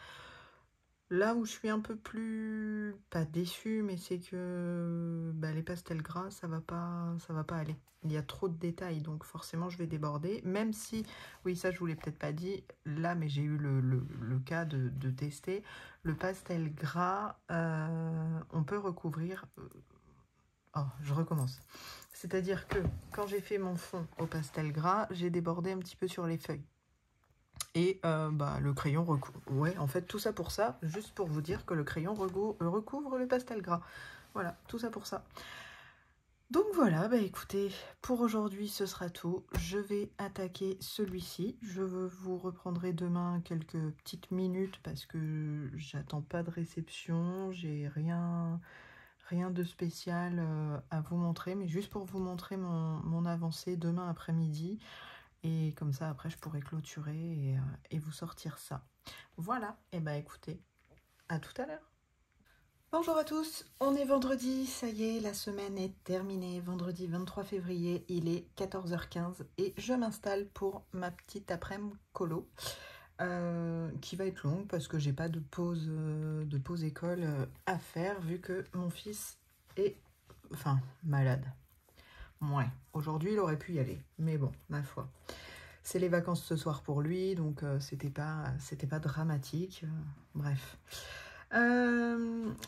Là où je suis un peu plus, pas déçue, mais c'est que bah, les pastels gras, ça va pas aller. Il y a trop de détails, donc forcément je vais déborder. Même si, oui, ça je vous l'ai peut-être pas dit, là, mais j'ai eu le cas de tester. Le pastel gras, on peut recouvrir... Oh, je recommence. C'est-à-dire que quand j'ai fait mon fond au pastel gras, j'ai débordé un petit peu sur les feuilles. Et bah, le crayon recouvre. Ouais, en fait, tout ça pour ça, juste pour vous dire que le crayon recouvre le pastel gras. Voilà, tout ça pour ça. Donc voilà, bah écoutez, pour aujourd'hui, ce sera tout. Je vais attaquer celui-ci. Je vous reprendrai demain quelques petites minutes parce que j'attends pas de réception. J'ai rien de spécial à vous montrer, mais juste pour vous montrer mon avancée demain après-midi. Et comme ça, après, je pourrai clôturer et vous sortir ça. Voilà, et bah écoutez, à tout à l'heure. Bonjour à tous, on est vendredi, ça y est, la semaine est terminée. Vendredi 23 février, il est 14h15 et je m'installe pour ma petite après-midi colo. Qui va être longue parce que j'ai pas de pause école à faire vu que mon fils est malade. Ouais, aujourd'hui il aurait pu y aller, mais bon, ma foi. C'est les vacances ce soir pour lui, donc c'était pas dramatique. Bref.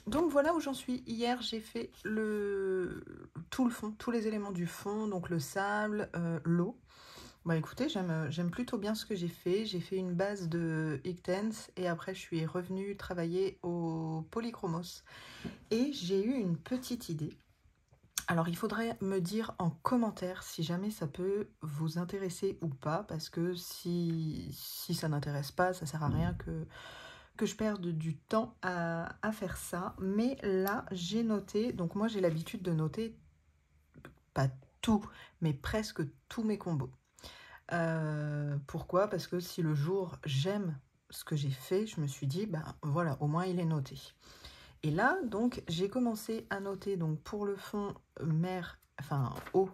Donc voilà où j'en suis. Hier, j'ai fait tout le fond, tous les éléments du fond, donc le sable, l'eau. Bah écoutez, j'aime plutôt bien ce que j'ai fait. J'ai fait une base de Inktense et après je suis revenue travailler au Polychromos. Et j'ai eu une petite idée. Alors il faudrait me dire en commentaire si jamais ça peut vous intéresser ou pas, parce que si ça n'intéresse pas, ça sert à rien que je perde du temps à faire ça. Mais là, j'ai noté, donc moi j'ai l'habitude de noter, pas tout, mais presque tous mes combos. Pourquoi? Parce que si le jour j'aime ce que j'ai fait, je me suis dit, ben voilà, au moins il est noté. Et là, donc, j'ai commencé à noter donc pour le fond mer, eau,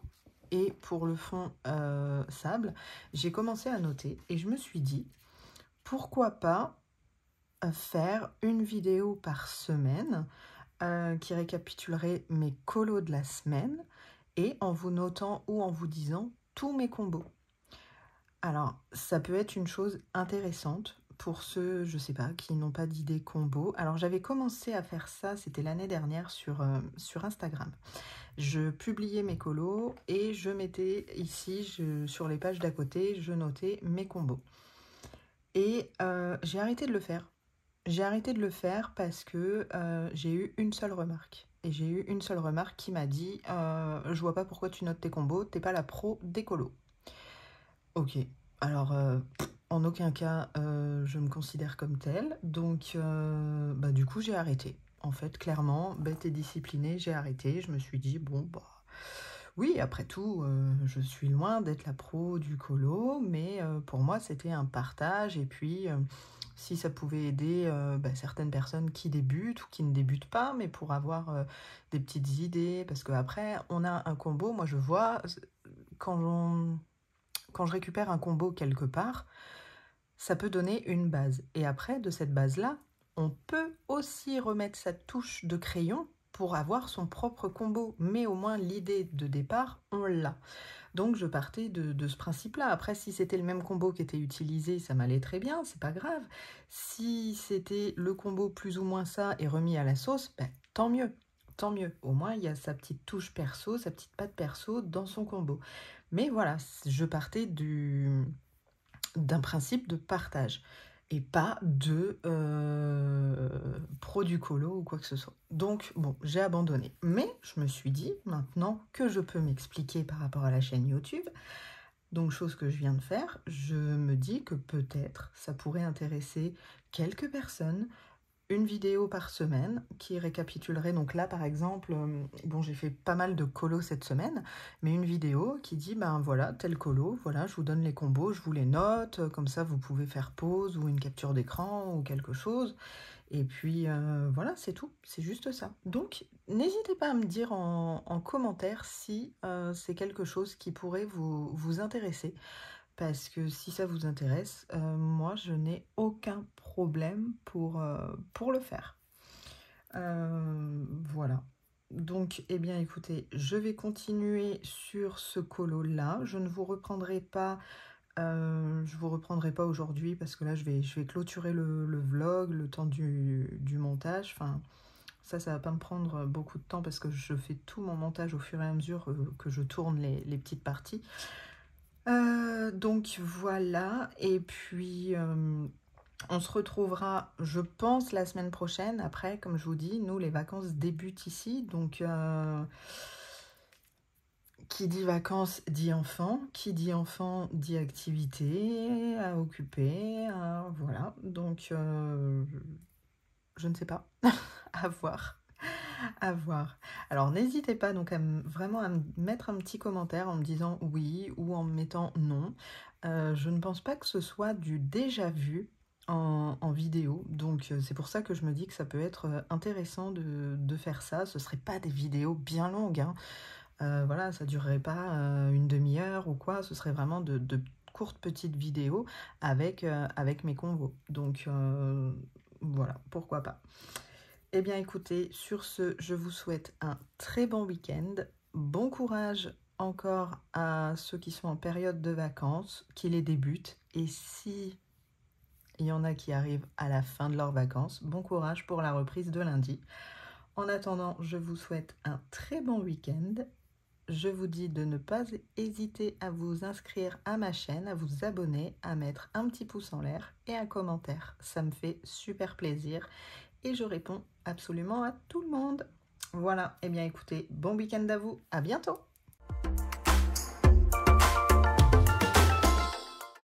et pour le fond sable, j'ai commencé à noter et je me suis dit, pourquoi pas faire une vidéo par semaine qui récapitulerait mes colos de la semaine et en vous notant ou en vous disant tous mes combos. Alors, ça peut être une chose intéressante pour ceux, je sais pas, qui n'ont pas d'idée combo. Alors j'avais commencé à faire ça, c'était l'année dernière sur Instagram. Je publiais mes colos et je mettais ici, sur les pages d'à côté, je notais mes combos. Et j'ai arrêté de le faire. J'ai arrêté de le faire parce que j'ai eu une seule remarque. Et j'ai eu une seule remarque qui m'a dit je vois pas pourquoi tu notes tes combos, t'es pas la pro des colos. Ok, alors en aucun cas je me considère comme telle, donc bah, du coup j'ai arrêté. En fait, clairement, bête et disciplinée, j'ai arrêté. Je me suis dit, bon, bah oui, après tout, je suis loin d'être la pro du colo, mais pour moi c'était un partage. Et puis, si ça pouvait aider bah, certaines personnes qui débutent ou qui ne débutent pas, mais pour avoir des petites idées, parce qu'après on a un combo, moi je vois, quand je récupère un combo quelque part, ça peut donner une base. Et après, de cette base-là, on peut aussi remettre sa touche de crayon pour avoir son propre combo. Mais au moins, l'idée de départ, on l'a. Donc, je partais de ce principe-là. Après, si c'était le même combo qui était utilisé, ça m'allait très bien, c'est pas grave. Si c'était le combo plus ou moins ça et remis à la sauce, ben, tant mieux. Tant mieux. Au moins, il y a sa petite touche perso, sa petite patte perso dans son combo. Mais voilà, je partais d'un principe de partage et pas de pro du colo ou quoi que ce soit. Donc, bon, j'ai abandonné. Mais je me suis dit, maintenant que je peux m'expliquer par rapport à la chaîne YouTube, donc chose que je viens de faire, je me dis que peut-être ça pourrait intéresser quelques personnes, une vidéo par semaine qui récapitulerait, donc là par exemple, bon j'ai fait pas mal de colos cette semaine, mais une vidéo qui dit ben voilà tel colo, voilà je vous donne les combos, je vous les note, comme ça vous pouvez faire pause ou une capture d'écran ou quelque chose, et puis voilà c'est tout, c'est juste ça. Donc n'hésitez pas à me dire en commentaire si c'est quelque chose qui pourrait vous intéresser. Parce que si ça vous intéresse, moi je n'ai aucun problème pour le faire. Voilà. Donc, eh bien écoutez, je vais continuer sur ce colo-là. Je ne vous reprendrai pas, aujourd'hui parce que là je vais clôturer le vlog, le temps du montage. Enfin, ça va pas me prendre beaucoup de temps parce que je fais tout mon montage au fur et à mesure que je tourne les petites parties. Donc voilà, et puis on se retrouvera, je pense, la semaine prochaine. Après, comme je vous dis, nous, les vacances débutent ici, donc qui dit vacances dit enfant, qui dit enfant dit activité à occuper, voilà, donc je ne sais pas, à voir. À voir. Alors n'hésitez pas donc vraiment à me mettre un petit commentaire en me disant oui ou en me mettant non. Je ne pense pas que ce soit du déjà vu en vidéo, donc c'est pour ça que je me dis que ça peut être intéressant de faire ça. Ce ne serait pas des vidéos bien longues, hein. Voilà, ça ne durerait pas une demi-heure ou quoi, ce serait vraiment de courtes petites vidéos avec mes convos. Donc voilà, pourquoi pas. Eh bien écoutez, sur ce, je vous souhaite un très bon week-end. Bon courage encore à ceux qui sont en période de vacances, qui les débutent. Et si il y en a qui arrivent à la fin de leurs vacances, bon courage pour la reprise de lundi. En attendant, je vous souhaite un très bon week-end. Je vous dis de ne pas hésiter à vous inscrire à ma chaîne, à vous abonner, à mettre un petit pouce en l'air et un commentaire. Ça me fait super plaisir et je réponds absolument à tout le monde. Voilà, et bien écoutez, bon week-end à vous, à bientôt!